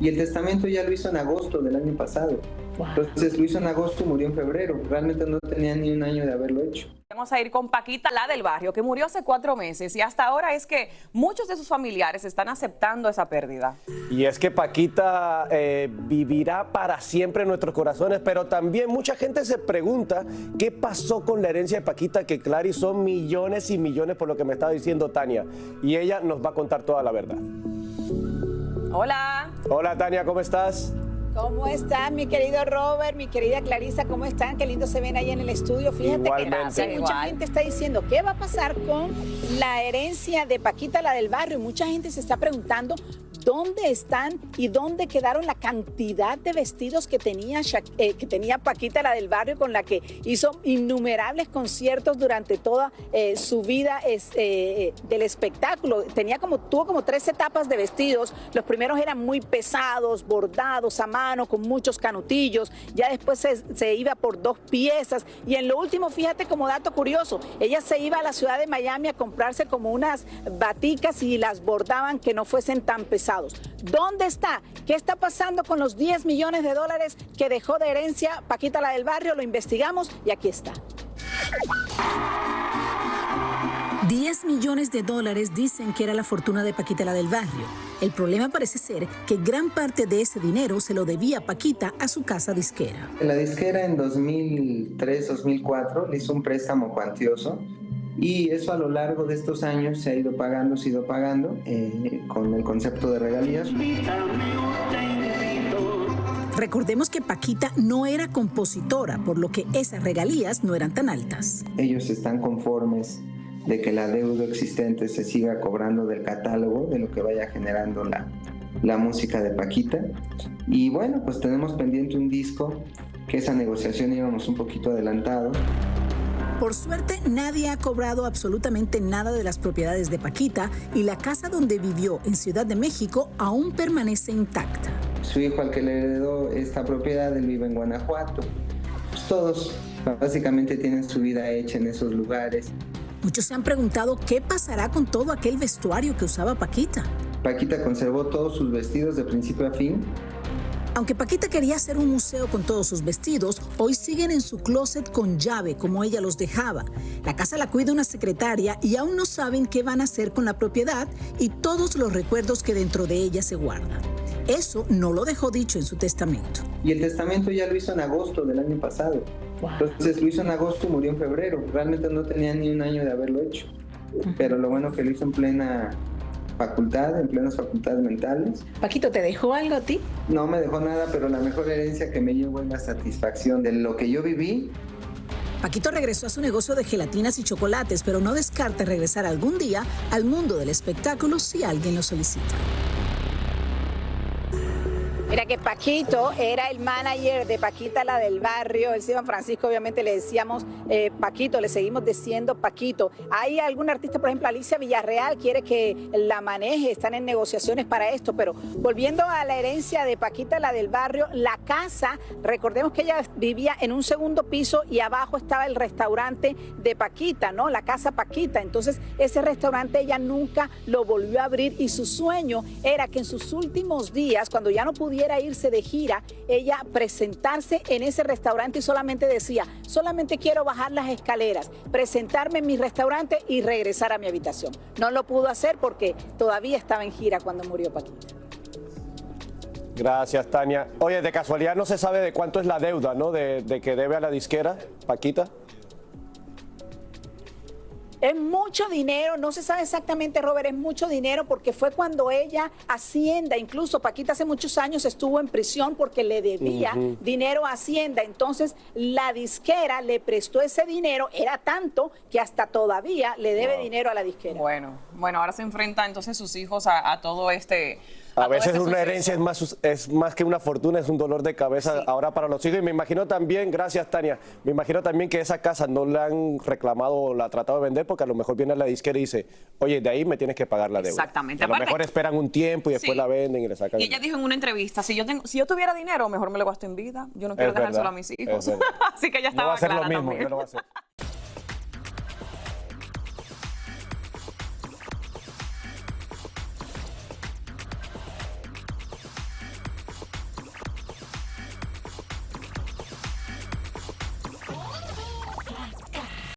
Y el testamento ya lo hizo en agosto del año pasado. Wow. Entonces lo hizo en agosto y murió en febrero. Realmente no tenía ni un año de haberlo hecho. Vamos a ir con Paquita, la del barrio, que murió hace 4 meses y hasta ahora es que muchos de sus familiares están aceptando esa pérdida. Y es que Paquita vivirá para siempre en nuestros corazones, pero también mucha gente se pregunta qué pasó con la herencia de Paquita, que claro, son millones y millones por lo que me estaba diciendo Tania. Y ella nos va a contar toda la verdad. Hola. Hola Tania, ¿cómo estás? ¿Cómo están, mi querido Robert, mi querida Clarisa? ¿Cómo están? Qué lindo se ven ahí en el estudio. Fíjate que mucha gente está diciendo, ¿qué va a pasar con la herencia de Paquita, la del barrio? Y mucha gente se está preguntando, ¿dónde están y dónde quedaron la cantidad de vestidos que tenía Paquita, la del barrio, con la que hizo innumerables conciertos durante toda su vida del espectáculo? Tuvo como 3 etapas de vestidos. Los primeros eran muy pesados, bordados a mano, con muchos canutillos. Ya después se iba por 2 piezas. Y en lo último, fíjate como dato curioso, ella se iba a la ciudad de Miami a comprarse como unas baticas y las bordaban que no fuesen tan pesadas. ¿Dónde está? ¿Qué está pasando con los 10 millones de dólares que dejó de herencia Paquita, la del barrio? Lo investigamos y aquí está. 10 millones de dólares dicen que era la fortuna de Paquita, la del barrio. El problema parece ser que gran parte de ese dinero se lo debía Paquita a su casa disquera. La disquera en 2003-2004 le hizo un préstamo cuantioso. Y eso a lo largo de estos años se ha ido pagando con el concepto de regalías. Recordemos que Paquita no era compositora, por lo que esas regalías no eran tan altas. Ellos están conformes de que la deuda existente se siga cobrando del catálogo, de lo que vaya generando la música de Paquita. Y bueno, pues tenemos pendiente un disco, que esa negociación íbamos un poquito adelantados. Por suerte, nadie ha cobrado absolutamente nada de las propiedades de Paquita y la casa donde vivió en Ciudad de México aún permanece intacta. Su hijo, al que le heredó esta propiedad, él vive en Guanajuato. Pues todos básicamente tienen su vida hecha en esos lugares. Muchos se han preguntado qué pasará con todo aquel vestuario que usaba Paquita. Paquita conservó todos sus vestidos de principio a fin. Aunque Paquita quería hacer un museo con todos sus vestidos, hoy siguen en su closet con llave, como ella los dejaba. La casa la cuida una secretaria y aún no saben qué van a hacer con la propiedad y todos los recuerdos que dentro de ella se guardan. Eso no lo dejó dicho en su testamento. Y el testamento ya lo hizo en agosto del año pasado. Wow. Entonces lo hizo en agosto y murió en febrero. Realmente no tenía ni un año de haberlo hecho. Pero lo bueno que lo hizo en plenas facultades mentales. Paquito, ¿te dejó algo a ti? No me dejó nada, pero la mejor herencia que me llevo es la satisfacción de lo que yo viví. Paquito regresó a su negocio de gelatinas y chocolates, pero no descarta regresar algún día al mundo del espectáculo si alguien lo solicita. Mira que Paquito era el manager de Paquita, la del barrio. El San Francisco, obviamente, le decíamos Paquito, le seguimos diciendo Paquito. Hay algún artista, por ejemplo, Alicia Villarreal, quiere que la maneje, están en negociaciones para esto. Pero volviendo a la herencia de Paquita, la del barrio, la casa, recordemos que ella vivía en un segundo piso y abajo estaba el restaurante de Paquita, ¿no? La casa Paquita. Entonces, ese restaurante ella nunca lo volvió a abrir y su sueño era que en sus últimos días, cuando ya no pudiera irse de gira, ella presentarse en ese restaurante y solamente decía, solamente quiero bajar las escaleras, presentarme en mi restaurante y regresar a mi habitación. No lo pudo hacer porque todavía estaba en gira cuando murió Paquita. Gracias, Tania. Oye, de casualidad no se sabe de cuánto es la deuda, ¿no? De que debe a la disquera, Paquita. Es mucho dinero, no se sabe exactamente, Robert, es mucho dinero porque fue cuando ella Hacienda, incluso Paquita hace muchos años estuvo en prisión porque le debía dinero a Hacienda, entonces la disquera le prestó ese dinero, era tanto que hasta todavía le debe dinero a la disquera. Bueno, ahora se enfrentan entonces sus hijos a todo este... A veces una herencia es más que una fortuna, es un dolor de cabeza ahora para los hijos. Y me imagino también, gracias Tania, me imagino también que esa casa no la han reclamado o la ha tratado de vender porque a lo mejor viene la disquera y dice, oye, de ahí me tienes que pagar la deuda. Exactamente. A lo mejor esperan un tiempo y después la venden y le sacan. Y ella dijo en una entrevista, si yo tuviera dinero, mejor me lo gasto en vida. Yo no quiero dejárselo a mis hijos. Así que ella estaba clara también. No va a ser lo mismo, yo no voy a hacer.